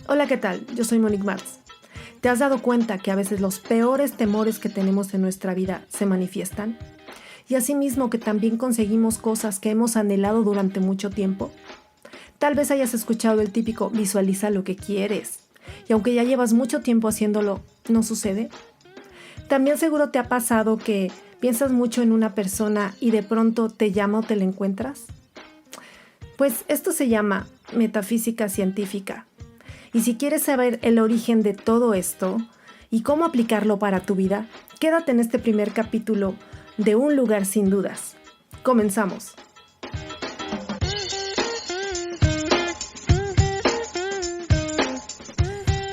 Hola, ¿qué tal? Yo soy Monique Martz. ¿Te has dado cuenta que a veces los peores temores que tenemos en nuestra vida se manifiestan? Y asimismo que también conseguimos cosas que hemos anhelado durante mucho tiempo. Tal vez hayas escuchado el típico visualiza lo que quieres. Y aunque ya llevas mucho tiempo haciéndolo, ¿no sucede? También seguro te ha pasado que piensas mucho en una persona y de pronto te llama o te la encuentras. Pues esto se llama metafísica científica. Y si quieres saber el origen de todo esto y cómo aplicarlo para tu vida, quédate en este primer capítulo de Un lugar sin dudas. Comenzamos.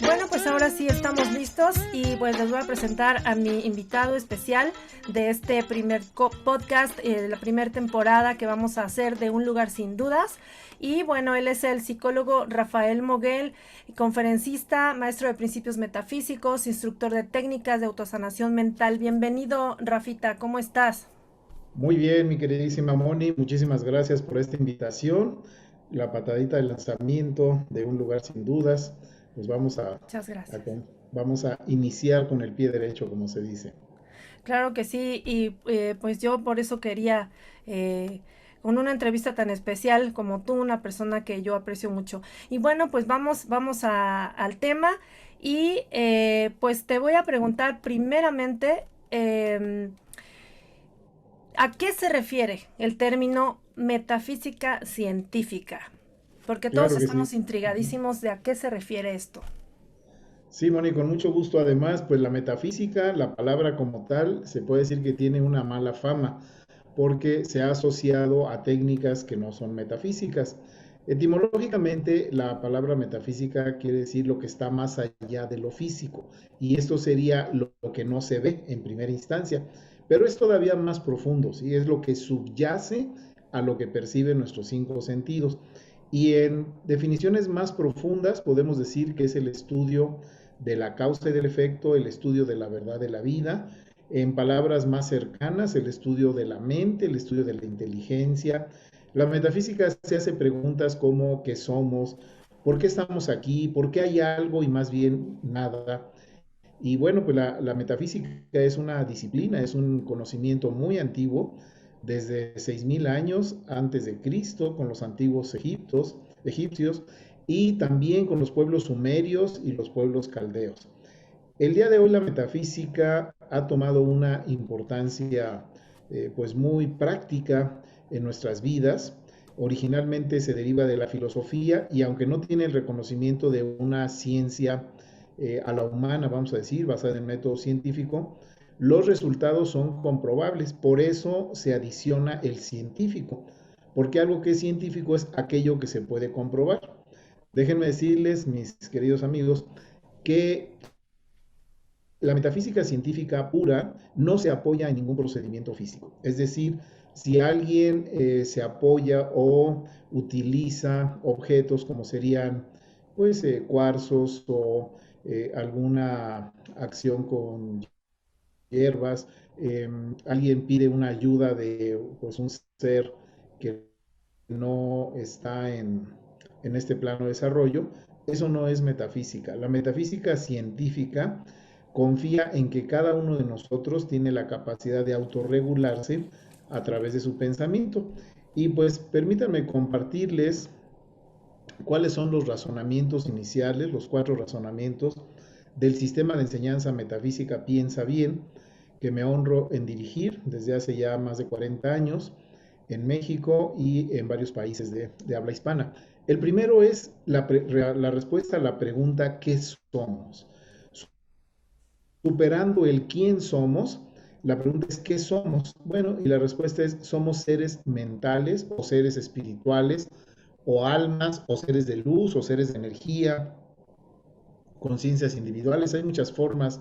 Bueno, pues ahora sí estamos listos y pues les voy a presentar a mi invitado especial de este primer podcast, la primera temporada que vamos a hacer de Un lugar sin dudas. Y bueno, él es el psicólogo Rafael Moguel, conferencista, maestro de principios metafísicos, instructor de técnicas de autosanación mental. Bienvenido, Rafita, ¿cómo estás? Muy bien, mi queridísima Moni, muchísimas gracias por esta invitación. La patadita de lanzamiento de Un lugar sin dudas. Pues Muchas gracias. vamos a iniciar con el pie derecho, como se dice. Claro que sí, y pues yo por eso quería, eh, con una entrevista tan especial como tú, una persona que yo aprecio mucho. Y bueno, pues al tema y pues te voy a preguntar primeramente, ¿a qué se refiere el término metafísica científica? Porque todos Claro que sí. estamos Ujú. intrigadísimos de a qué se refiere esto. Sí, Moni, con mucho gusto. Además, pues la metafísica, la palabra como tal, se puede decir que tiene una mala fama, porque se ha asociado a técnicas que no son metafísicas. Etimológicamente, la palabra metafísica quiere decir lo que está más allá de lo físico, y esto sería lo que no se ve en primera instancia, pero es todavía más profundo, ¿sí? Es lo que subyace a lo que perciben nuestros cinco sentidos. Y en definiciones más profundas podemos decir que es el estudio de la causa y del efecto, el estudio de la verdad de la vida, en palabras más cercanas, el estudio de la mente, el estudio de la inteligencia. La metafísica se hace preguntas como ¿qué somos? ¿Por qué estamos aquí? ¿Por qué hay algo y más bien nada? Y bueno, pues la metafísica es una disciplina, es un conocimiento muy antiguo, desde 6000 años antes de Cristo, con los antiguos egipcios, y también con los pueblos sumerios y los pueblos caldeos. El día de hoy la metafísica ha tomado una importancia pues muy práctica en nuestras vidas. Originalmente se deriva de la filosofía y aunque no tiene el reconocimiento de una ciencia a la humana, vamos a decir, basada en el método científico, los resultados son comprobables. Por eso se adiciona el científico, porque algo que es científico es aquello que se puede comprobar. Déjenme decirles, mis queridos amigos, que la metafísica científica pura no se apoya en ningún procedimiento físico. Es decir, si alguien se apoya o utiliza objetos como serían pues cuarzos o alguna acción con hierbas, alguien pide una ayuda de pues un ser que no está en este plano de desarrollo, eso no es metafísica. La metafísica científica confía en que cada uno de nosotros tiene la capacidad de autorregularse a través de su pensamiento. Y pues permítanme compartirles cuáles son los razonamientos iniciales, los cuatro razonamientos del sistema de enseñanza metafísica Piensa Bien, que me honro en dirigir desde hace ya más de 40 años en México y en varios países de habla hispana. El primero es la respuesta a la pregunta ¿qué somos? Superando el quién somos, la pregunta es ¿qué somos? Bueno, y la respuesta es somos seres mentales o seres espirituales o almas o seres de luz o seres de energía, conciencias individuales. Hay muchas formas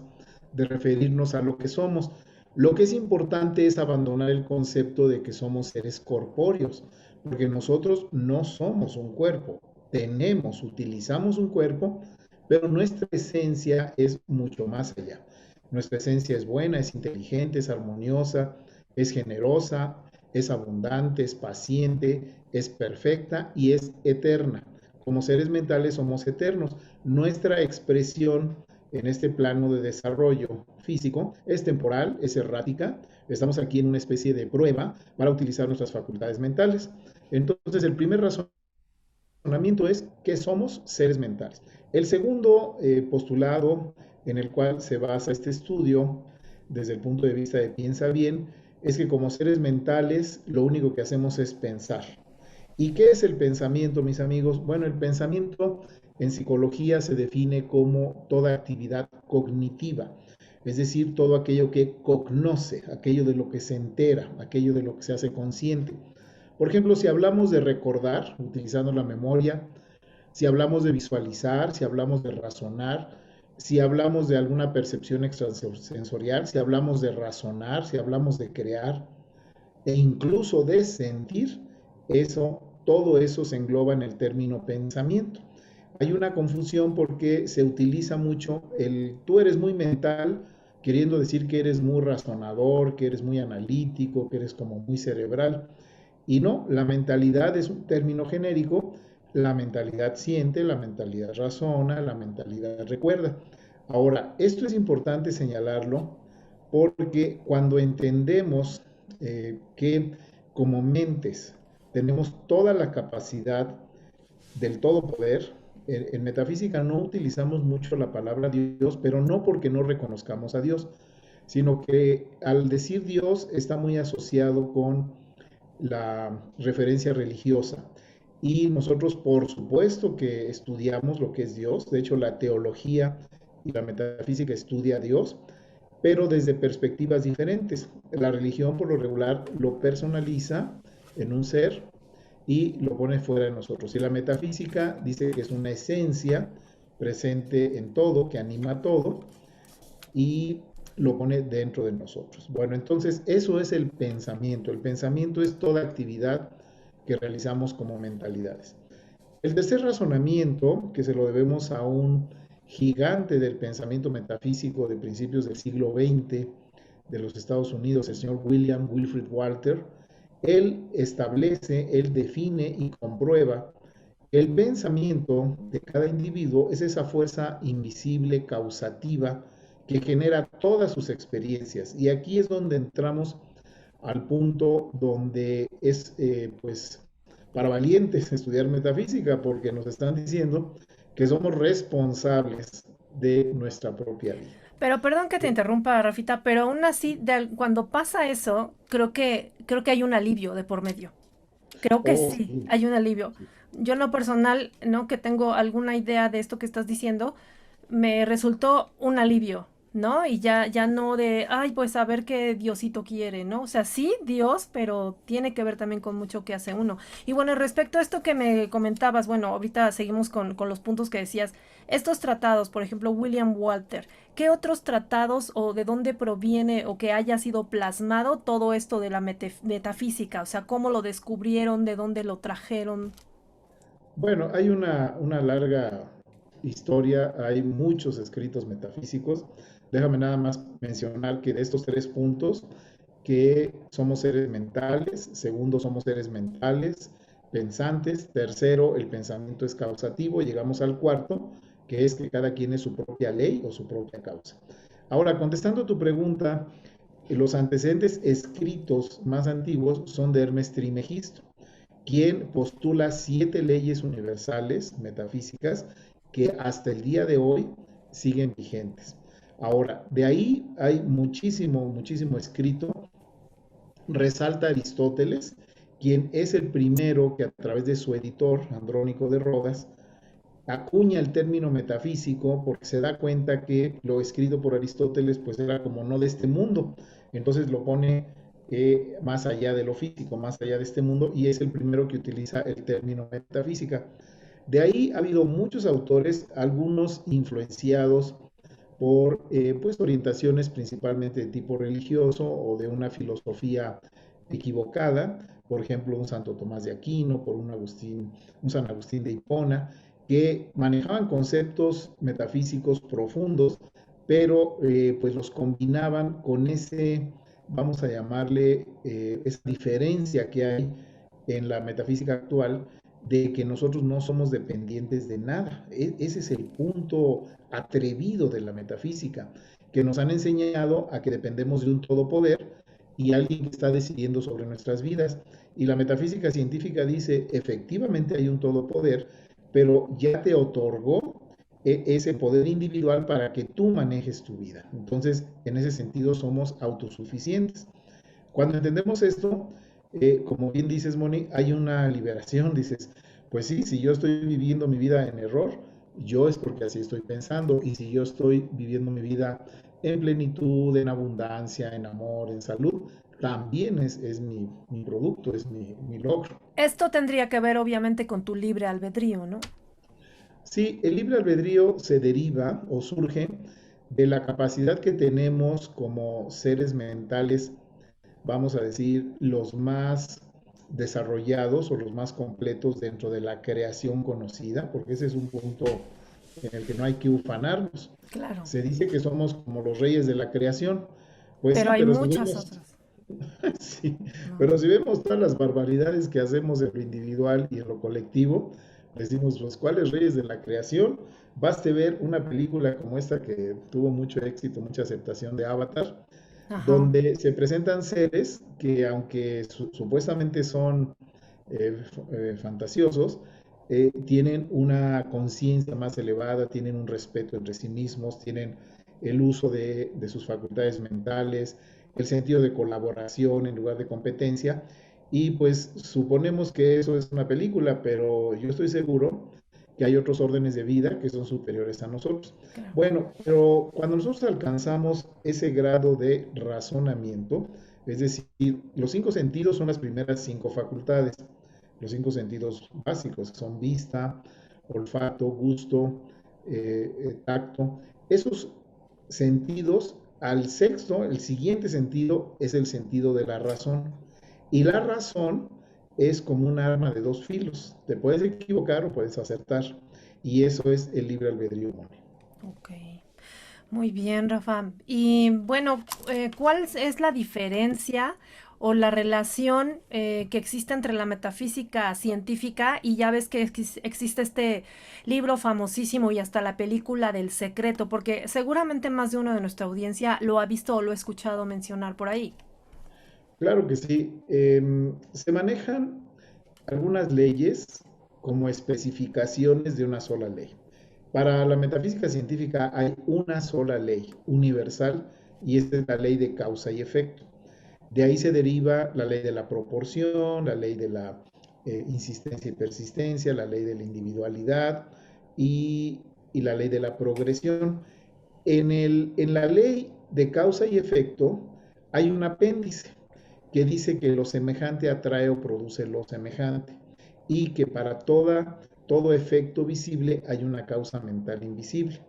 de referirnos a lo que somos. Lo que es importante es abandonar el concepto de que somos seres corpóreos, porque nosotros no somos un cuerpo. Utilizamos un cuerpo, pero nuestra esencia es mucho más allá. Nuestra esencia es buena, es inteligente, es armoniosa, es generosa, es abundante, es paciente, es perfecta y es eterna. como seres mentales somos eternos. Nuestra expresión en este plano de desarrollo físico es temporal, es errática. Estamos aquí en una especie de prueba para utilizar nuestras facultades mentales. Entonces, el primer razonamiento es que somos seres mentales. El segundo postulado en el cual se basa este estudio, desde el punto de vista de piensa bien, es que como seres mentales lo único que hacemos es pensar. ¿Y qué es el pensamiento, mis amigos? Bueno, el pensamiento en psicología se define como toda actividad cognitiva, es decir, todo aquello que cognoce, aquello de lo que se entera, aquello de lo que se hace consciente. Por ejemplo, si hablamos de recordar, utilizando la memoria, si hablamos de visualizar, si hablamos de razonar, si hablamos de alguna percepción extrasensorial, si hablamos de razonar, si hablamos de crear e incluso de sentir, todo eso se engloba en el término pensamiento. Hay una confusión porque se utiliza mucho el tú eres muy mental, queriendo decir que eres muy razonador, que eres muy analítico, que eres como muy cerebral. Y no, la mentalidad es un término genérico. La mentalidad siente, la mentalidad razona, la mentalidad recuerda. Ahora, esto es importante señalarlo porque cuando entendemos que como mentes tenemos toda la capacidad del todo poder, en metafísica no utilizamos mucho la palabra Dios, pero no porque no reconozcamos a Dios, sino que al decir Dios está muy asociado con la referencia religiosa. Y nosotros, por supuesto, que estudiamos lo que es Dios. De hecho, la teología y la metafísica estudia a Dios, pero desde perspectivas diferentes. La religión, por lo regular, lo personaliza en un ser y lo pone fuera de nosotros. Y la metafísica dice que es una esencia presente en todo, que anima todo, y lo pone dentro de nosotros. Bueno, entonces eso es el pensamiento. El pensamiento es toda actividad que realizamos como mentalidades. El tercer razonamiento, que se lo debemos a un gigante del pensamiento metafísico de principios del siglo XX de los Estados Unidos, el señor William Wilfrid Walter, él establece, él define y comprueba que el pensamiento de cada individuo es esa fuerza invisible, causativa, que genera todas sus experiencias. Y aquí es donde entramos al punto donde es, pues, para valientes estudiar metafísica, porque nos están diciendo que somos responsables de nuestra propia vida. Pero perdón que te interrumpa, Rafita, pero aún así, cuando pasa eso, creo que hay un alivio de por medio. Creo que Oh, sí, sí, hay un alivio. sí. Yo en lo personal, ¿no? Que tengo alguna idea de esto que estás diciendo, me resultó un alivio, ¿no? Y ya no de, ay, pues a ver qué Diosito quiere, ¿no? O sea, sí, Dios, pero tiene que ver también con mucho que hace uno. Y bueno, respecto a esto que me comentabas, bueno, ahorita seguimos con los puntos que decías. Estos tratados, por ejemplo, William Walter, ¿qué otros tratados o de dónde proviene o que haya sido plasmado todo esto de la metafísica? O sea, ¿cómo lo descubrieron? ¿De dónde lo trajeron? Bueno, hay una larga historia, hay muchos escritos metafísicos. Déjame nada más mencionar que de estos tres puntos, que somos seres mentales, segundo, somos seres mentales, pensantes, tercero, el pensamiento es causativo, llegamos al cuarto, que es que cada quien es su propia ley o su propia causa. Ahora, contestando tu pregunta, los antecedentes escritos más antiguos son de Hermes Trismegisto, quien postula 7 leyes universales metafísicas que hasta el día de hoy siguen vigentes. Ahora, de ahí hay muchísimo, muchísimo escrito. Resalta Aristóteles, quien es el primero que a través de su editor, Andrónico de Rodas, acuña el término metafísico porque se da cuenta que lo escrito por Aristóteles pues era como no de este mundo, entonces lo pone más allá de lo físico, más allá de este mundo, y es el primero que utiliza el término metafísica. De ahí ha habido muchos autores, algunos influenciados por pues orientaciones principalmente de tipo religioso o de una filosofía equivocada, por ejemplo un Santo Tomás de Aquino, por un San Agustín de Hipona, que manejaban conceptos metafísicos profundos, pero pues los combinaban con ese, vamos a llamarle, esa diferencia que hay en la metafísica actual, de que nosotros no somos dependientes de nada. Ese es el punto atrevido de la metafísica, que nos han enseñado a que dependemos de un todopoder y alguien que está decidiendo sobre nuestras vidas. Y la metafísica científica dice, efectivamente hay un todopoder, pero ya te otorgó ese poder individual para que tú manejes tu vida. Entonces, en ese sentido, somos autosuficientes. Cuando entendemos esto, como bien dices, Moni, hay una liberación. Dices, pues sí, si yo estoy viviendo mi vida en error, yo es porque así estoy pensando. Y si yo estoy viviendo mi vida en plenitud, en abundancia, en amor, en salud, también es mi producto, es mi logro. Esto tendría que ver obviamente con tu libre albedrío, ¿no? Sí, el libre albedrío se deriva o surge de la capacidad que tenemos como seres mentales, vamos a decir, los más desarrollados o los más completos dentro de la creación conocida, porque ese es un punto en el que no hay que ufanarnos. Claro. Se dice que somos como los reyes de la creación. Pues Pero sí, hay pero si muchas vemos, otras, sí, ¿no? pero si vemos todas las barbaridades que hacemos en lo individual y en lo colectivo, decimos, pues, ¿cuáles reyes de la creación? Baste ver una película como esta que tuvo mucho éxito, mucha aceptación de Avatar, Ajá. donde se presentan seres que, aunque supuestamente son fantasiosos, tienen una conciencia más elevada, tienen un respeto entre sí mismos, tienen el uso de sus facultades mentales, el sentido de colaboración en lugar de competencia. Y pues suponemos que eso es una película, pero yo estoy seguro que hay otros órdenes de vida que son superiores a nosotros. Claro. Bueno, pero cuando nosotros alcanzamos ese grado de razonamiento, es decir, los cinco sentidos son las primeras cinco facultades, los cinco sentidos básicos, que son vista, olfato, gusto, tacto. Esos sentidos, al sexto, el siguiente sentido es el sentido de la razón. Y la razón es como un arma de dos filos. Te puedes equivocar o puedes acertar. Y eso es el libre albedrío humano. Ok. Muy bien, Rafa. Y bueno, ¿cuál es la diferencia o la relación que existe entre la metafísica científica y ya ves que existe este libro famosísimo y hasta la película del secreto? Porque seguramente más de uno de nuestra audiencia lo ha visto o lo ha escuchado mencionar por ahí. Claro que sí. Se manejan algunas leyes como especificaciones de una sola ley. Para la metafísica científica hay una sola ley universal y esta es la ley de causa y efecto. De ahí se deriva la ley de la proporción, la ley de la insistencia y persistencia, la ley de la individualidad y, y la ley de la progresión. En la ley de causa y efecto hay un apéndice que dice que lo semejante atrae o produce lo semejante y que para todo efecto visible hay una causa mental invisible.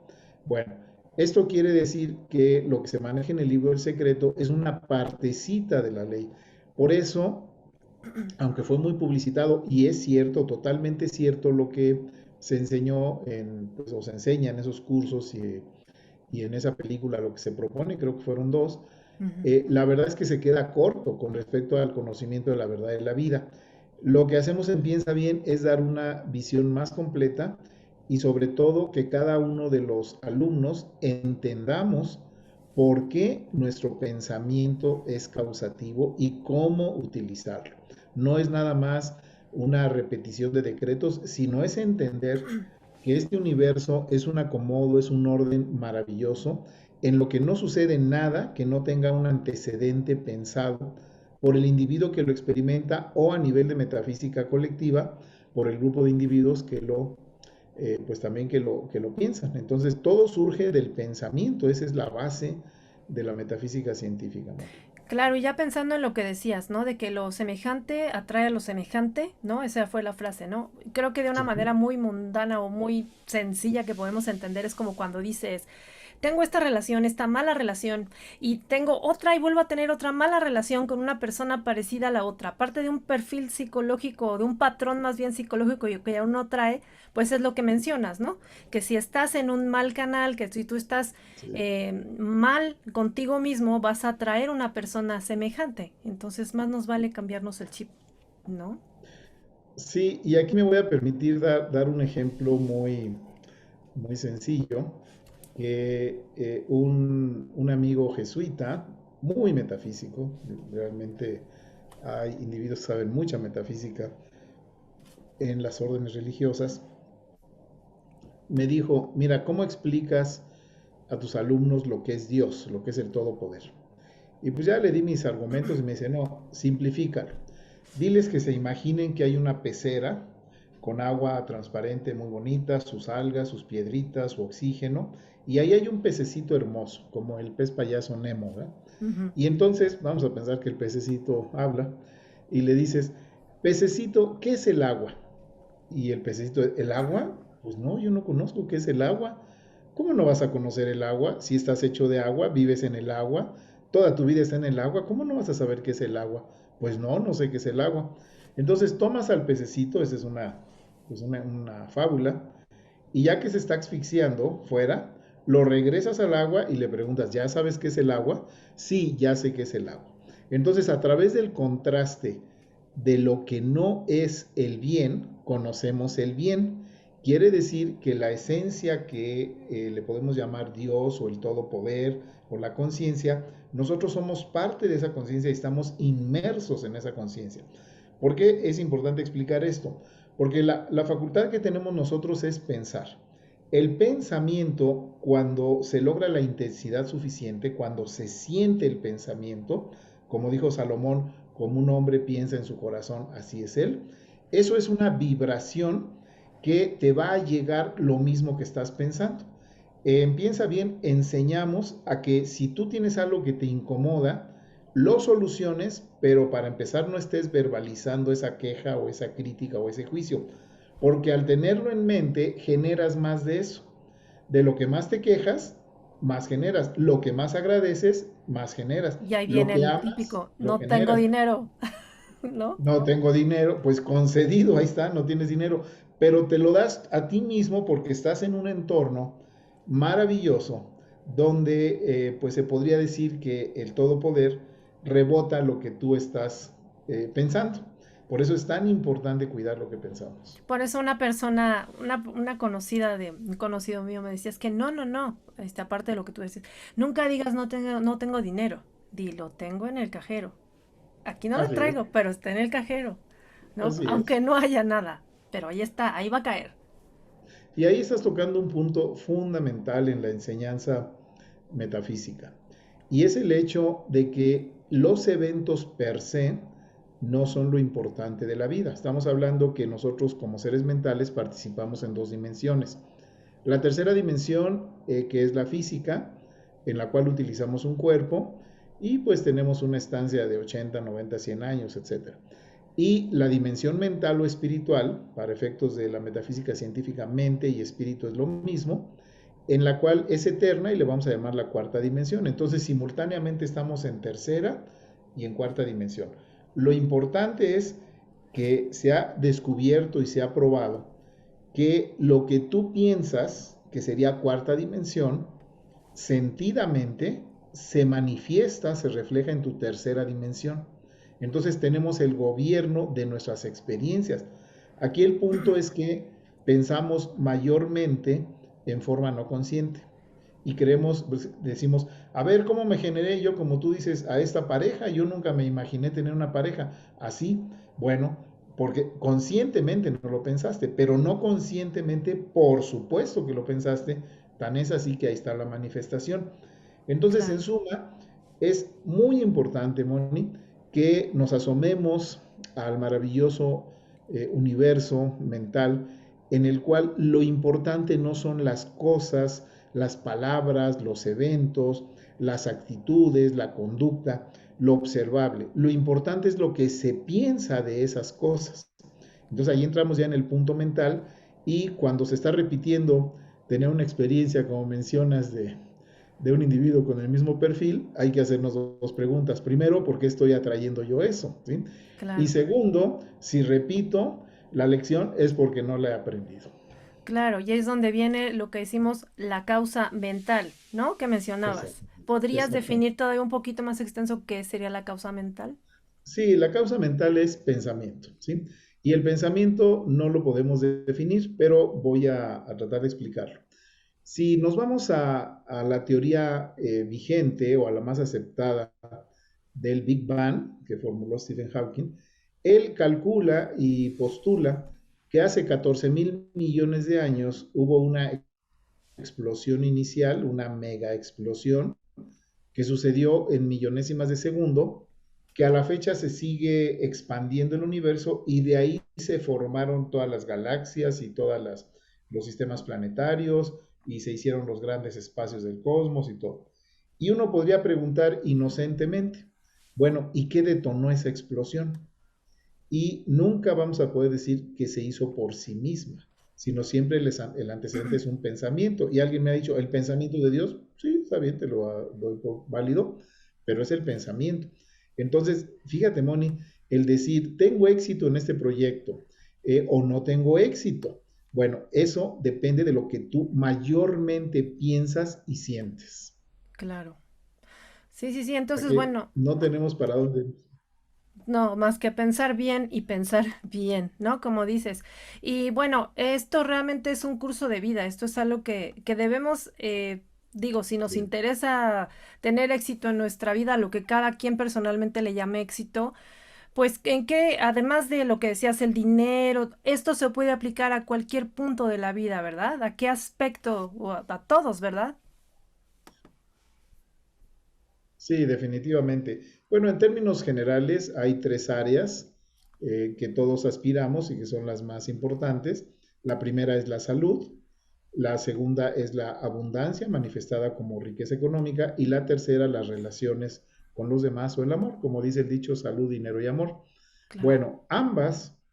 Bueno, esto quiere decir que lo que se maneja en el libro del secreto es una partecita de la ley. Por eso, aunque fue muy publicitado, y es cierto, totalmente cierto lo que se enseñó pues, o se enseña en esos cursos y en esa película lo que se propone, creo que fueron dos, Ujú. la verdad es que se queda corto con respecto al conocimiento de la verdad de la vida. Lo que hacemos en Piensa Bien es dar una visión más completa y sobre todo que cada uno de los alumnos entendamos por qué nuestro pensamiento es causativo y cómo utilizarlo. No es nada más una repetición de decretos, sino es entender que este universo es un acomodo, es un orden maravilloso en lo que no sucede nada que no tenga un antecedente pensado por el individuo que lo experimenta o a nivel de metafísica colectiva por el grupo de individuos que pues también que lo piensan. Entonces todo surge del pensamiento, esa es la base de la metafísica científica, ¿no? Claro, y ya pensando en lo que decías, ¿no? De que lo semejante atrae a lo semejante, ¿no? Esa fue la frase, ¿no? Creo que de una Sí, manera muy mundana o muy sencilla que podemos entender es como cuando dices, tengo esta relación, esta mala relación, y tengo otra y vuelvo a tener otra mala relación con una persona parecida a la otra. Aparte de un perfil psicológico, de un patrón más bien psicológico que ya uno trae, pues es lo que mencionas, ¿no? Que si estás en un mal canal, que si tú estás sí. mal contigo mismo, vas a atraer una persona semejante. Entonces más nos vale cambiarnos el chip, ¿no? Sí, y aquí me voy a permitir dar un ejemplo muy sencillo, que un amigo jesuita, muy metafísico, realmente hay individuos que saben mucha metafísica en las órdenes religiosas, me dijo, mira, ¿cómo explicas a tus alumnos lo que es Dios, lo que es el todopoder? Y pues ya le di mis argumentos y me dice, no, simplifícalo. Diles que se imaginen que hay una pecera con agua transparente muy bonita, sus algas, sus piedritas, su oxígeno, y ahí hay un pececito hermoso, como el pez payaso Nemo, ¿verdad? Ujú. Y entonces vamos a pensar que el pececito habla y le dices, pececito, ¿qué es el agua? Y el pececito, ¿el agua? Pues no, yo no conozco qué es el agua. ¿Cómo no vas a conocer el agua? Si estás hecho de agua, vives en el agua, toda tu vida está en el agua, ¿cómo no vas a saber qué es el agua? Pues no, no sé qué es el agua. Entonces tomas al pececito, esa es una fábula, y ya que se está asfixiando fuera, lo regresas al agua y le preguntas, ¿ya sabes qué es el agua? Sí, ya sé qué es el agua. Entonces, a través del contraste de lo que no es el bien, conocemos el bien. Quiere decir que la esencia que le podemos llamar Dios o el todopoder o la conciencia, nosotros somos parte de esa conciencia y estamos inmersos en esa conciencia. ¿Por qué es importante explicar esto? Porque la facultad que tenemos nosotros es pensar. El pensamiento, cuando se logra la intensidad suficiente, cuando se siente el pensamiento, como dijo Salomón, como un hombre piensa en su corazón, así es él, eso es una vibración que te va a llegar lo mismo que estás pensando. Piensa bien, enseñamos a que si tú tienes algo que te incomoda, lo soluciones, pero para empezar no estés verbalizando esa queja o esa crítica o ese juicio, porque al tenerlo en mente generas más de eso. De lo que más te quejas, más generas. Lo que más agradeces, más generas. Y ahí Lo viene que el amas, típico, lo no tengo generas. dinero, ¿no? No tengo dinero, pues concedido, ahí está, no tienes dinero, pero te lo das a ti mismo porque estás en un entorno maravilloso donde pues se podría decir que el todopoder rebota lo que tú estás pensando. Por eso es tan importante cuidar lo que pensamos. Por eso una persona, una conocida de un conocido mío me decía, es que no, no, no, aparte de lo que tú decías, nunca digas no tengo dinero, di lo tengo en el cajero. Aquí no lo Así es, traigo, pero está en el cajero, ¿no? así es. Aunque no haya nada, pero ahí está, ahí va a caer. Y ahí estás tocando un punto fundamental en la enseñanza metafísica. Y es el hecho de que los eventos per se no son lo importante de la vida. Estamos hablando que nosotros como seres mentales participamos en dos dimensiones. La tercera dimensión, que es la física, en la cual utilizamos un cuerpo y pues tenemos una estancia de 80, 90, 100 años, etcétera. Y la dimensión mental o espiritual, para efectos de la metafísica científica, mente y espíritu es lo mismo, en la cual es eterna y le vamos a llamar la cuarta dimensión. Entonces, simultáneamente estamos en tercera y en cuarta dimensión. Lo importante es que se ha descubierto y se ha probado que lo que tú piensas, que sería cuarta dimensión, sentidamente se manifiesta, se refleja en tu tercera dimensión. Entonces tenemos el gobierno de nuestras experiencias. Aquí el punto es que pensamos mayormente en forma no consciente y creemos, pues, decimos, a ver, ¿cómo me generé yo, como tú dices, a esta pareja? Yo nunca me imaginé tener una pareja así. Bueno, porque conscientemente no lo pensaste, pero no conscientemente, por supuesto que lo pensaste, tan es así que ahí está la manifestación. Entonces, en Claro. suma, es muy importante, Moni, que nos asomemos al maravilloso universo mental en el cual lo importante no son las cosas, las palabras, los eventos, las actitudes, la conducta, lo observable. Lo importante es lo que se piensa de esas cosas. Entonces ahí entramos ya en el punto mental y cuando se está repitiendo tener una experiencia, como mencionas, de un individuo con el mismo perfil, hay que hacernos dos preguntas. Primero, ¿por qué estoy atrayendo yo eso? ¿Sí? Y Claro, segundo, si repito la lección es porque no la he aprendido. claro, y es donde viene lo que decimos la causa mental, ¿no? Que mencionabas. Exacto. ¿Podrías Exactamente. definir todavía un poquito más extenso qué sería la causa mental? Sí, la causa mental es pensamiento, ¿sí? Y el pensamiento no lo podemos definir, pero voy a tratar de explicarlo. Si nos vamos a la teoría vigente o a la más aceptada del Big Bang que formuló Stephen Hawking, él calcula y postula que hace 14 mil millones de años hubo una explosión inicial, una mega explosión, que sucedió en millonésimas de segundo, que a la fecha se sigue expandiendo el universo y de ahí se formaron todas las galaxias y todos los sistemas planetarios y se hicieron los grandes espacios del cosmos y todo. Y uno podría preguntar inocentemente, bueno, ¿y qué detonó esa explosión? Y nunca vamos a poder decir que se hizo por sí misma, sino siempre el antecedente es un pensamiento. Y alguien me ha dicho, ¿el pensamiento de Dios? Sí, está bien, te lo doy por válido, pero es el pensamiento. Entonces, fíjate, Moni, el decir, tengo éxito en este proyecto o no tengo éxito. Bueno, eso depende de lo que tú mayormente piensas y sientes. Claro. Sí, sí, sí. O sea Entonces, que bueno, no tenemos para dónde. no, más que pensar bien y pensar bien, ¿no? Como dices. Y bueno, esto realmente es un curso de vida, esto es algo que debemos, digo, si nos Sí. interesa tener éxito en nuestra vida, lo que cada quien personalmente le llame éxito, pues en que, además de lo que decías, el dinero, esto se puede aplicar a cualquier punto de la vida, ¿verdad? ¿A qué aspecto? O a todos, ¿verdad? Sí, definitivamente. Bueno, en términos generales hay tres áreas que todos aspiramos y que son las más importantes. La primera es la salud, la segunda es la abundancia manifestada como riqueza económica y la tercera las relaciones con los demás o el amor, como dice el dicho, salud, dinero y amor. Claro.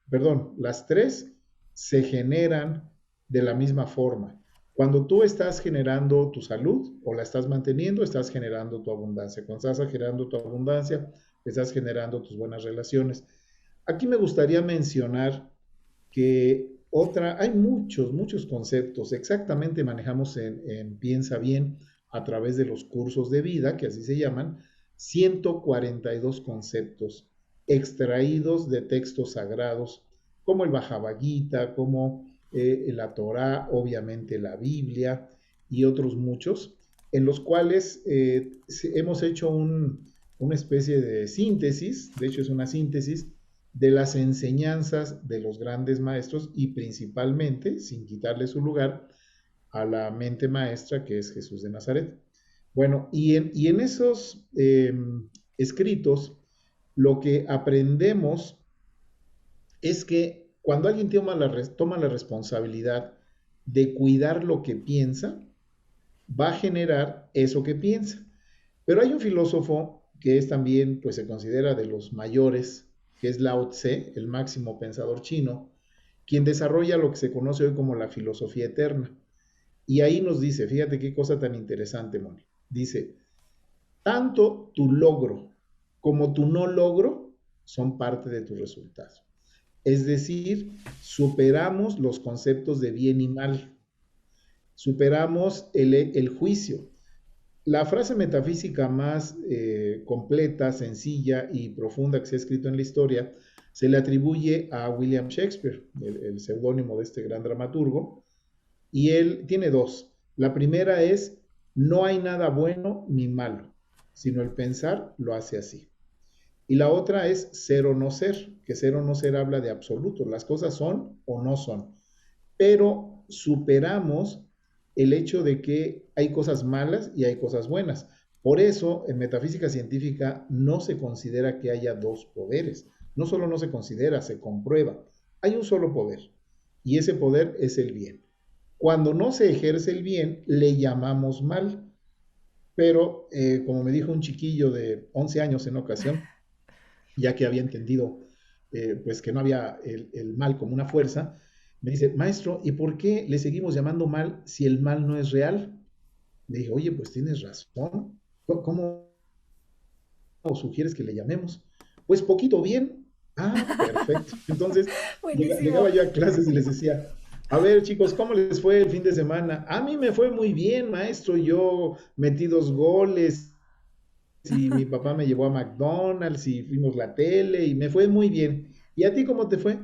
Bueno, las tres se generan de la misma forma. Cuando tú estás generando tu salud o la estás manteniendo, estás generando tu abundancia. Cuando estás generando tu abundancia, estás generando tus buenas relaciones. Aquí me gustaría mencionar que hay muchos conceptos. Exactamente manejamos en Piensa Bien a través de los cursos de vida, que así se llaman, 142 conceptos extraídos de textos sagrados, como el Bhagavad Gita, como la Torá, obviamente la Biblia y otros muchos, en los cuales hemos hecho una especie de síntesis, de hecho es una síntesis, de las enseñanzas de los grandes maestros y principalmente, sin quitarle su lugar, a la mente maestra que es Jesús de Nazaret. Bueno, y en esos escritos, lo que aprendemos es que cuando alguien toma la responsabilidad de cuidar lo que piensa, va a generar eso que piensa. Pero hay un filósofo que es también, pues se considera de los mayores, que es Lao Tse, el máximo pensador chino, quien desarrolla lo que se conoce hoy como la filosofía eterna. Y ahí nos dice, fíjate qué cosa tan interesante, Moni. Dice, tanto tu logro como tu no logro son parte de tu resultado. Es decir, superamos los conceptos de bien y mal, superamos el juicio. La frase metafísica más completa, sencilla y profunda que se ha escrito en la historia se le atribuye a William Shakespeare, el seudónimo de este gran dramaturgo, y él tiene dos. La primera es, no hay nada bueno ni malo, sino el pensar lo hace así. Y la otra es ser o no ser, que ser o no ser habla de absoluto, las cosas son o no son, pero superamos el hecho de que hay cosas malas y hay cosas buenas. Por eso, en metafísica científica no se considera que haya dos poderes. No solo no se considera, se comprueba. Hay un solo poder y ese poder es el bien. Cuando no se ejerce el bien, le llamamos mal. Pero, como me dijo un chiquillo de 11 años en ocasión, ya que había entendido pues que no había el mal como una fuerza, me dice, maestro, ¿y por qué le seguimos llamando mal si el mal no es real? Le dije, oye, pues tienes razón. ¿Cómo sugieres que le llamemos? Pues poquito bien. Ah, perfecto. Entonces, Buenísimo. llegaba yo a clases y les decía, a ver, chicos, ¿cómo les fue el fin de semana? A mí me fue muy bien, maestro. Yo metí 2 goles y mi papá me llevó a McDonald's y fuimos la tele y me fue muy bien. ¿Y a ti cómo te fue?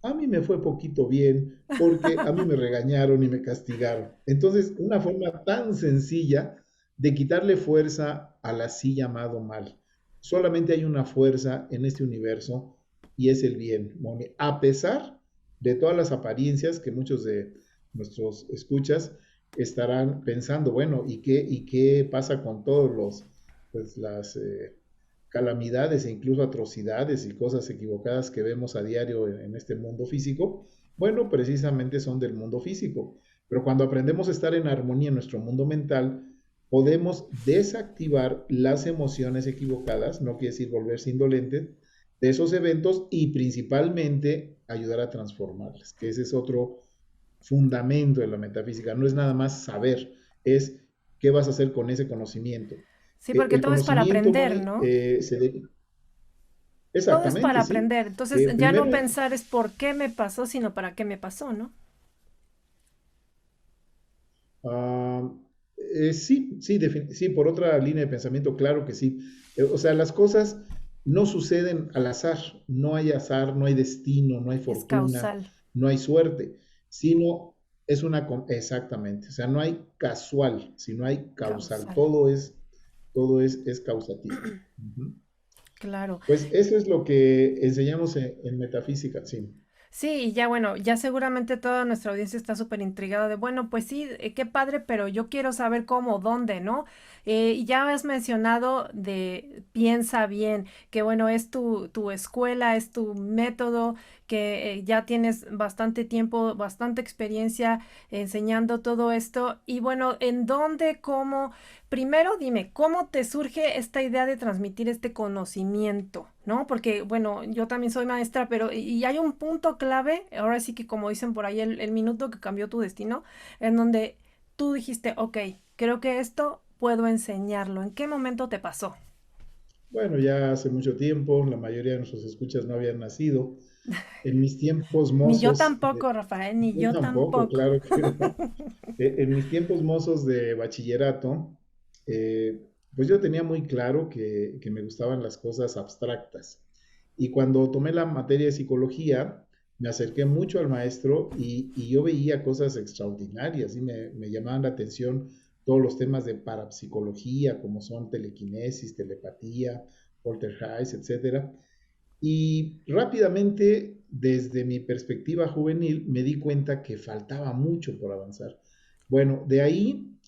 a mí me fue poquito bien porque a mí me regañaron y me castigaron. Entonces, una forma tan sencilla de quitarle fuerza al así llamado mal. Solamente hay una fuerza en este universo y es el bien, Moni. A pesar de todas las apariencias que muchos de nuestros escuchas estarán pensando, bueno, ¿y qué pasa con todos pues las calamidades e incluso atrocidades y cosas equivocadas que vemos a diario en este mundo físico? Bueno, precisamente son del mundo físico. Pero cuando aprendemos a estar en armonía en nuestro mundo mental, podemos desactivar las emociones equivocadas, no quiere decir volverse indolentes, de esos eventos y principalmente ayudar a transformarlas, que ese es otro fundamento de la metafísica. No es nada más saber, es qué vas a hacer con ese conocimiento. Sí, porque El todo es para conocimiento, aprender, Moni, ¿no? Todo es para exactamente, sí. aprender. Entonces ya no Primero, pensar es por qué me pasó, sino para qué me pasó, ¿no? ah, sí, sí, sí, por otra línea de pensamiento, claro que sí. O sea, las cosas no suceden al azar, no hay destino, no hay Es fortuna, causal. no hay suerte, sino es exactamente, o sea, no hay casual, sino hay causal, Causal. todo es causativo. Ujú. Claro. Pues eso es lo que enseñamos en metafísica, sí. Sí, y ya bueno, ya seguramente toda nuestra audiencia está súper intrigada de, bueno, pues sí, qué padre, pero yo quiero saber cómo, dónde, ¿no? Y ya has mencionado de piensa bien, que bueno, es tu escuela, es tu método, que ya tienes bastante tiempo, bastante experiencia enseñando todo esto. Y bueno, ¿en dónde, cómo? Primero dime, ¿cómo te surge esta idea de transmitir este conocimiento? ¿No? Porque, bueno, yo también soy maestra, pero y hay un punto clave, ahora sí que como dicen por ahí, el minuto que cambió tu destino, en donde tú dijiste, ok, creo que esto puedo enseñarlo. ¿En qué momento te pasó? Bueno, ya hace mucho tiempo, la mayoría de nuestros escuchas no habían nacido. En mis tiempos Ni yo mozos, tampoco, Rafael, ni yo yo tampoco, tampoco. claro que no. En mis tiempos mozos de bachillerato, pues yo tenía muy claro que me gustaban las cosas abstractas. Y cuando tomé la materia de psicología, me acerqué mucho al maestro y yo veía cosas extraordinarias y me llamaban la atención todos los temas de parapsicología, como son telequinesis, telepatía, poltergeist, etcétera. Y rápidamente, desde mi perspectiva juvenil, me di cuenta que faltaba mucho por avanzar. Bueno, de ahí,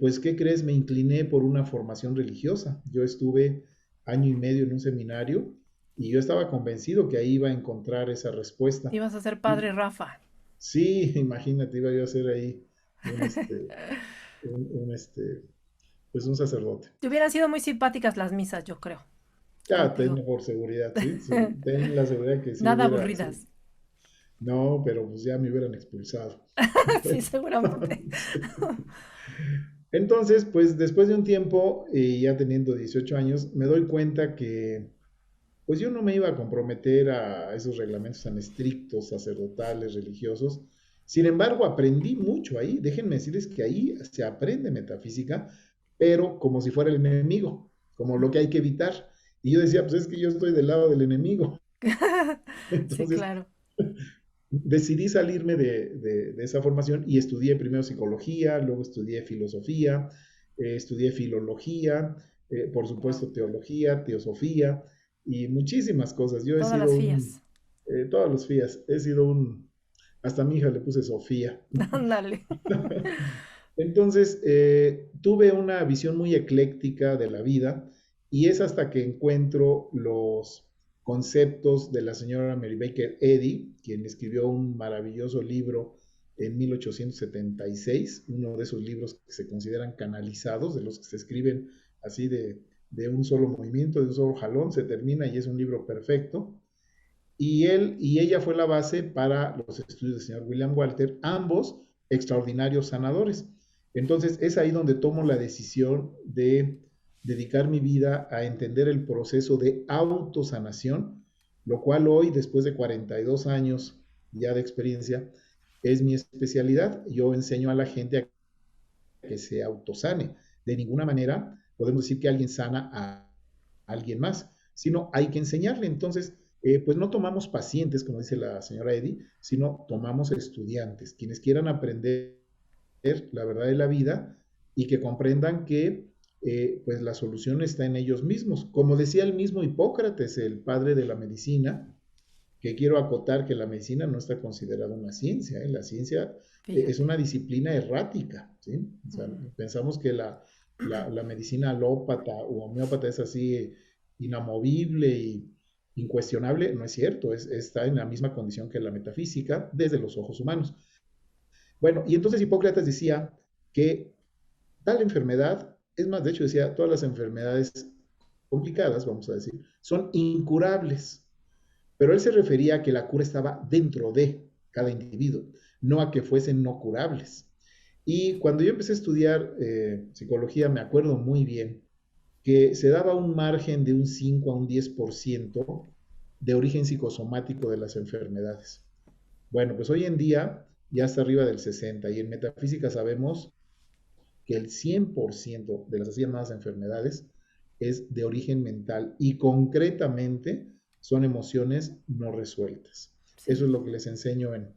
pues, ¿qué crees? Me incliné por una formación religiosa. Yo estuve año y medio en un seminario y yo estaba convencido que ahí iba a encontrar esa respuesta. Ibas a ser Y padre, Rafa. sí, imagínate, iba yo a ser ahí un, este, un pues un sacerdote. Te hubieran sido muy simpáticas las misas, yo creo, Ya, contigo. tengo por seguridad, sí, sí, ten la seguridad que sí Nada hubiera, sí. aburridas. No, pero pues ya me hubieran expulsado. Sí, seguramente. Sí. Entonces, pues después de un tiempo, ya teniendo 18 años, me doy cuenta que pues yo no me iba a comprometer a esos reglamentos tan estrictos, sacerdotales, religiosos. Sin embargo, aprendí mucho ahí. Déjenme decirles que ahí se aprende metafísica, pero como si fuera el enemigo, como lo que hay que evitar. Y yo decía, pues es que yo estoy del lado del enemigo. Sí, Entonces, claro. decidí salirme de esa formación y estudié primero psicología, luego estudié filosofía, estudié filología, por Wow. supuesto teología, teosofía y muchísimas cosas. Yo he Todas sido las fías. todos los fías, hasta a mi hija le puse Sofía. Ándale. Entonces, tuve una visión muy ecléctica de la vida y es hasta que encuentro los conceptos de la señora Mary Baker Eddy, quien escribió un maravilloso libro en 1876, uno de esos libros que se consideran canalizados, de los que se escriben así de un solo movimiento, de un solo jalón, se termina y es un libro perfecto. Y él y ella fue la base para los estudios del señor William Walter, ambos extraordinarios sanadores. Entonces es ahí donde tomo la decisión de dedicar mi vida a entender el proceso de autosanación, lo cual hoy, después de 42 años ya de experiencia, es mi especialidad. Yo enseño a la gente a que se autosane. De ninguna manera podemos decir que alguien sana a alguien más, sino hay que enseñarle. Entonces, pues no tomamos pacientes, como dice la señora Eddy, sino tomamos estudiantes, quienes quieran aprender la verdad de la vida y que comprendan que pues la solución está en ellos mismos. Como decía el mismo Hipócrates, el padre de la medicina, que quiero acotar que la medicina no está considerada una ciencia, ¿eh? La ciencia es Fíjate. una disciplina errática, ¿sí? O sea, Ujú. pensamos que la medicina alópata o homeópata es así inamovible y incuestionable, no es cierto, está en la misma condición que la metafísica desde los ojos humanos. Bueno, y entonces Hipócrates decía que tal enfermedad, es más, de hecho decía, todas las enfermedades complicadas, vamos a decir, son incurables. Pero él se refería a que la cura estaba dentro de cada individuo, no a que fuesen no curables. Y cuando yo empecé a estudiar psicología, me acuerdo muy bien que se daba un margen de un 5 a un 10% de origen psicosomático de las enfermedades. Bueno, pues hoy en día ya está arriba del 60 y en metafísica sabemos que el 100% de las así llamadas enfermedades es de origen mental y concretamente son emociones no resueltas. Eso Sí. es lo que les enseño en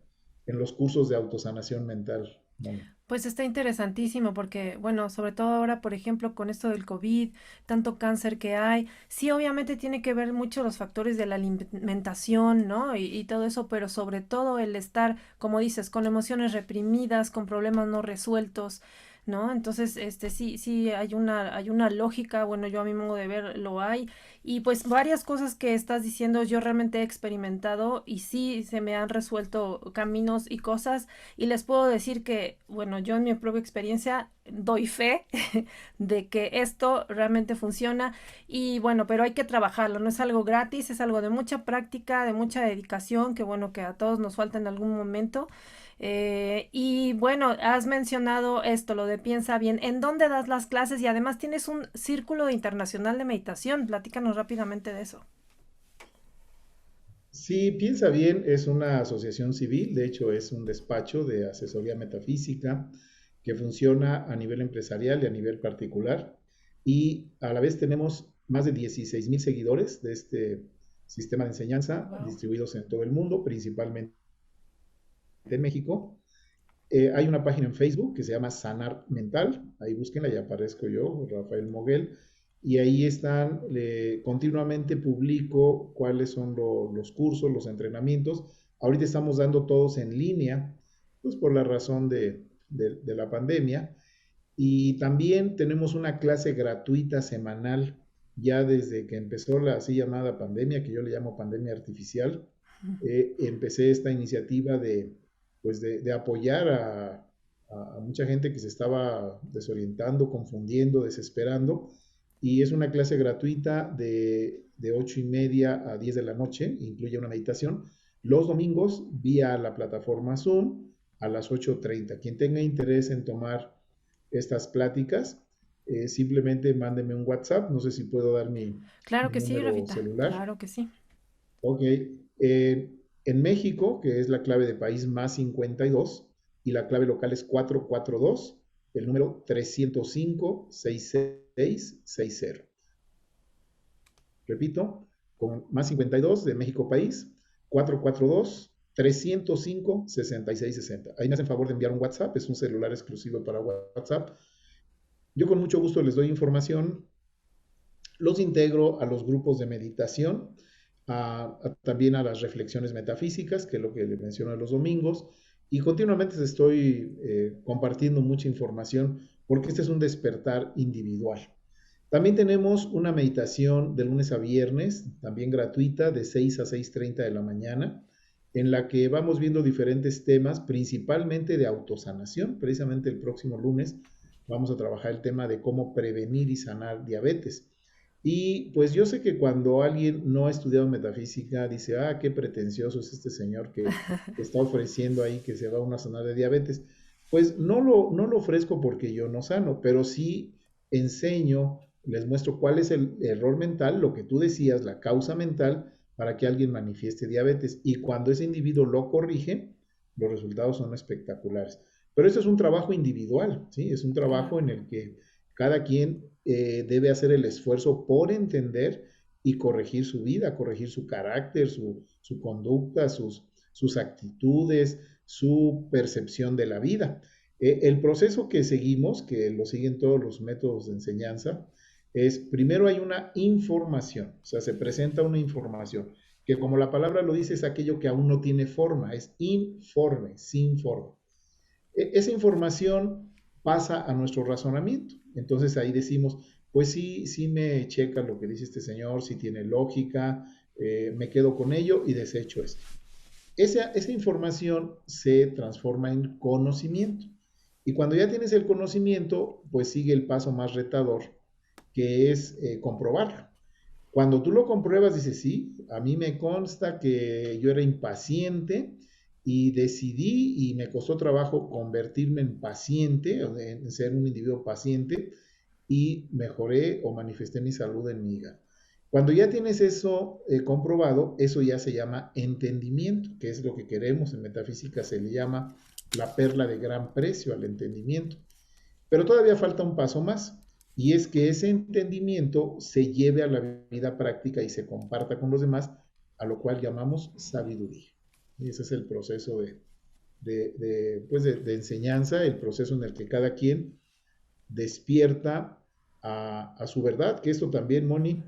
los cursos de autosanación mental, Moni. Pues está interesantísimo porque, bueno, sobre todo ahora, por ejemplo, con esto del COVID, tanto cáncer que hay, sí, obviamente tiene que ver mucho los factores de la alimentación, ¿no? Y todo eso, pero sobre todo el estar, como dices, con emociones reprimidas, con problemas no resueltos, ¿no? Entonces, sí, sí, hay una lógica, bueno, yo a mi modo de ver lo hay, y pues varias cosas que estás diciendo yo realmente he experimentado y sí se me han resuelto caminos y cosas y les puedo decir que, bueno, yo en mi propia experiencia doy fe de que esto realmente funciona y bueno, pero hay que trabajarlo, no es algo gratis, es algo de mucha práctica, de mucha dedicación, que bueno, que a todos nos falta en algún momento. Y bueno, has mencionado esto, lo de piensa bien. ¿En dónde das las clases? Y además tienes un círculo internacional de meditación. Platícanos rápidamente de eso. Si piensa bien, es una asociación civil, de hecho es un despacho de asesoría metafísica que funciona a nivel empresarial y a nivel particular. Y a la vez tenemos más de 16,000 seguidores de este sistema de enseñanza Wow. distribuidos en todo el mundo, principalmente en México. Hay una página en Facebook que se llama Sanar Mental, ahí búsquenla, ya aparezco yo, Rafael Moguel, y ahí están, continuamente publico cuáles son los cursos, los entrenamientos. Ahorita estamos dando todos en línea, pues por la razón de la pandemia, y también tenemos una clase gratuita semanal, ya desde que empezó la así llamada pandemia, que yo le llamo pandemia artificial. Empecé esta iniciativa de apoyar a mucha gente que se estaba desorientando, confundiendo, desesperando. Y es una clase gratuita de 8:30 a 10 de la noche, incluye una meditación. Los domingos, vía la plataforma Zoom, a las 8:30. Quien tenga interés en tomar estas pláticas, simplemente mándeme un WhatsApp. No sé si puedo dar Claro mi que sí, número Rafita. celular. Claro que sí. Ok. En México, que es la clave de país más 52 y la clave local es 442, el número 305-6660. Repito, con más 52 de México país, 442-305-6660. Ahí me hacen favor de enviar un WhatsApp, es un celular exclusivo para WhatsApp. Yo con mucho gusto les doy información, los integro a los grupos de meditación, también a las reflexiones metafísicas, que es lo que les menciono los domingos, y continuamente les estoy compartiendo mucha información porque este es un despertar individual. También tenemos una meditación de lunes a viernes, también gratuita, de 6 a 6:30 de la mañana, en la que vamos viendo diferentes temas, principalmente de autosanación. Precisamente el próximo lunes vamos a trabajar el tema de cómo prevenir y sanar diabetes. Y pues yo sé que cuando alguien no ha estudiado metafísica dice, ah, qué pretencioso es este señor que está ofreciendo ahí que se va a una sanar de diabetes. Pues no lo ofrezco porque yo no sano, pero sí enseño, les muestro cuál es el error mental, lo que tú decías, la causa mental, para que alguien manifieste diabetes. Y cuando ese individuo lo corrige, los resultados son espectaculares. Pero esto es un trabajo individual, ¿sí? Es un trabajo Claro. en el que cada quien debe hacer el esfuerzo por entender y corregir su vida, corregir su carácter, su conducta, sus actitudes, su percepción de la vida. El proceso que seguimos, que lo siguen todos los métodos de enseñanza, es primero hay una información, o sea, se presenta una información, que como la palabra lo dice, es aquello que aún no tiene forma, es informe, sin forma. Esa información pasa a nuestro razonamiento. Entonces ahí decimos, pues sí, sí me checa lo que dice este señor, sí tiene lógica, me quedo con ello y desecho esto. Esa información se transforma en conocimiento. Y cuando ya tienes el conocimiento, pues sigue el paso más retador, que es comprobarlo. Cuando tú lo compruebas, dices, sí, a mí me consta que yo era impaciente y decidí y me costó trabajo convertirme en paciente, en ser un individuo paciente y mejoré o manifesté mi salud en mi hígado. Cuando ya tienes eso comprobado, eso ya se llama entendimiento, que es lo que queremos en metafísica, se le llama la perla de gran precio al entendimiento. Pero todavía falta un paso más, y es que ese entendimiento se lleve a la vida práctica y se comparta con los demás, a lo cual llamamos sabiduría. Y ese es el proceso de enseñanza, el proceso en el que cada quien despierta a su verdad, que esto también, Moni,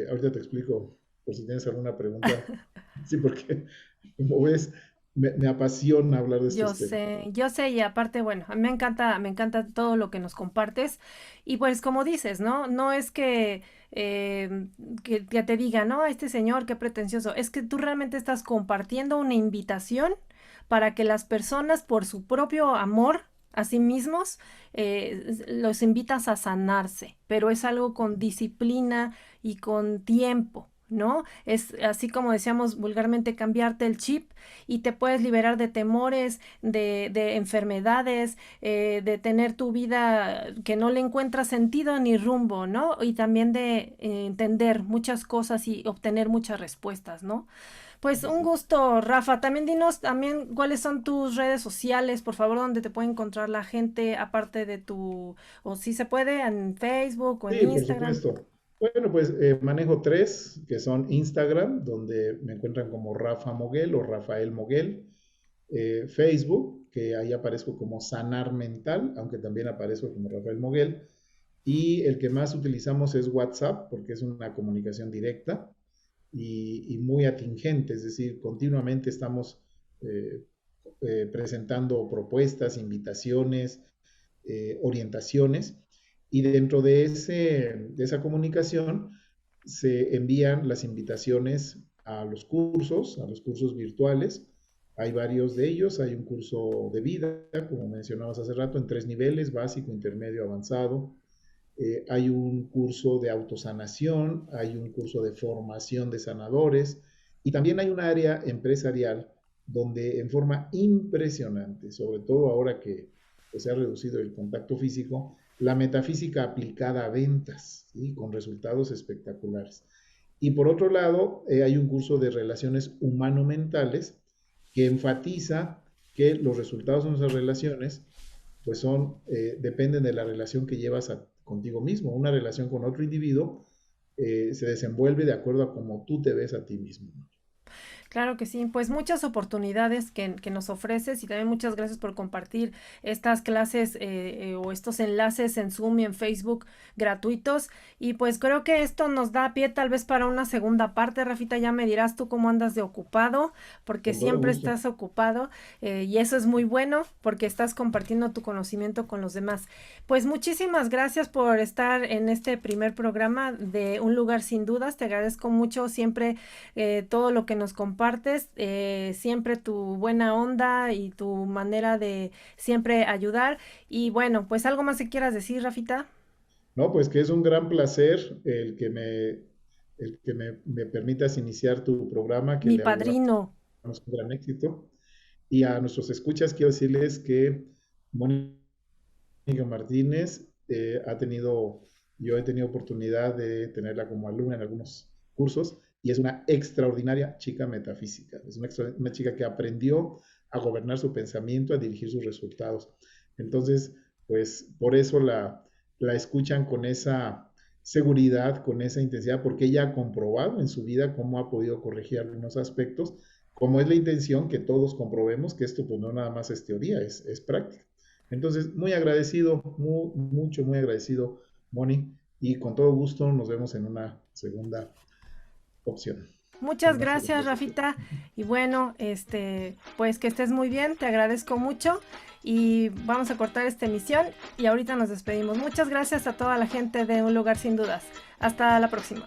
ahorita te explico por si tienes alguna pregunta. Sí, porque como ves, me apasiona hablar de estos temas. Yo sé, y aparte, bueno, a mí me encanta todo lo que nos compartes. Y pues como dices, ¿no? No es que te diga, no, este señor, qué pretencioso. Es que tú realmente estás compartiendo una invitación para que las personas, por su propio amor a sí mismos, los invitas a sanarse. Pero es algo con disciplina y con tiempo. ¿No? Es así como decíamos vulgarmente, cambiarte el chip y te puedes liberar de temores, de enfermedades, de tener tu vida que no le encuentras sentido ni rumbo, ¿no? Y también de entender muchas cosas y obtener muchas respuestas, ¿no? Pues un gusto, Rafa. También dinos también cuáles son tus redes sociales, por favor, donde te puede encontrar la gente, aparte de o si se puede, en Facebook o en Sí, por Instagram. supuesto. Bueno, pues manejo tres, que son Instagram, donde me encuentran como Rafa Moguel o Rafael Moguel, Facebook, que ahí aparezco como Sanar Mental, aunque también aparezco como Rafael Moguel, y el que más utilizamos es WhatsApp, porque es una comunicación directa y muy atingente, es decir, continuamente estamos eh, presentando propuestas, invitaciones, orientaciones, y dentro de esa comunicación se envían las invitaciones a los cursos virtuales. Hay varios de ellos, hay un curso de vida, como mencionabas hace rato, en 3 niveles, básico, intermedio, avanzado. Hay un curso de autosanación, hay un curso de formación de sanadores y también hay un área empresarial donde en forma impresionante, sobre todo ahora que pues, se ha reducido el contacto físico, la metafísica aplicada a ventas, ¿sí? Con resultados espectaculares. Y por otro lado, hay un curso de relaciones humano-mentales que enfatiza que los resultados de nuestras relaciones pues dependen de la relación que llevas contigo mismo. Una relación con otro individuo se desenvuelve de acuerdo a cómo tú te ves a ti mismo. Claro que sí, pues muchas oportunidades que nos ofreces y también muchas gracias por compartir estas clases o estos enlaces en Zoom y en Facebook gratuitos. Y pues creo que esto nos da pie tal vez para una segunda parte. Rafita, ya me dirás tú cómo andas de ocupado, porque Con todo siempre gusto. estás ocupado y eso es muy bueno porque estás compartiendo tu conocimiento con los demás. Pues muchísimas gracias por estar en este primer programa de Un Lugar Sin Dudas. Te agradezco mucho siempre todo lo que nos compartes, siempre tu buena onda y tu manera de siempre ayudar. Y bueno, pues algo más que quieras decir, Rafita. No, pues que es un gran placer me permitas iniciar tu programa, que Mi le auguramos padrino. un gran éxito. Y a nuestros escuchas quiero decirles que Mónica Martínez yo he tenido oportunidad de tenerla como alumna en algunos cursos y es una extraordinaria chica metafísica. Es una chica que aprendió a gobernar su pensamiento, a dirigir sus resultados. Entonces, pues por eso la escuchan con seguridad, con esa intensidad, porque ella ha comprobado en su vida cómo ha podido corregir algunos aspectos, como es la intención que todos comprobemos que esto pues no nada más es teoría, es práctica. Entonces, muy agradecido, muy agradecido, Moni, y con todo gusto nos vemos en una segunda opción. En Muchas una segunda gracias, ocasión. Rafita. Y bueno, pues que estés muy bien, te agradezco mucho y vamos a cortar esta emisión y ahorita nos despedimos. Muchas gracias a toda la gente de Un Lugar Sin Dudas. Hasta la próxima.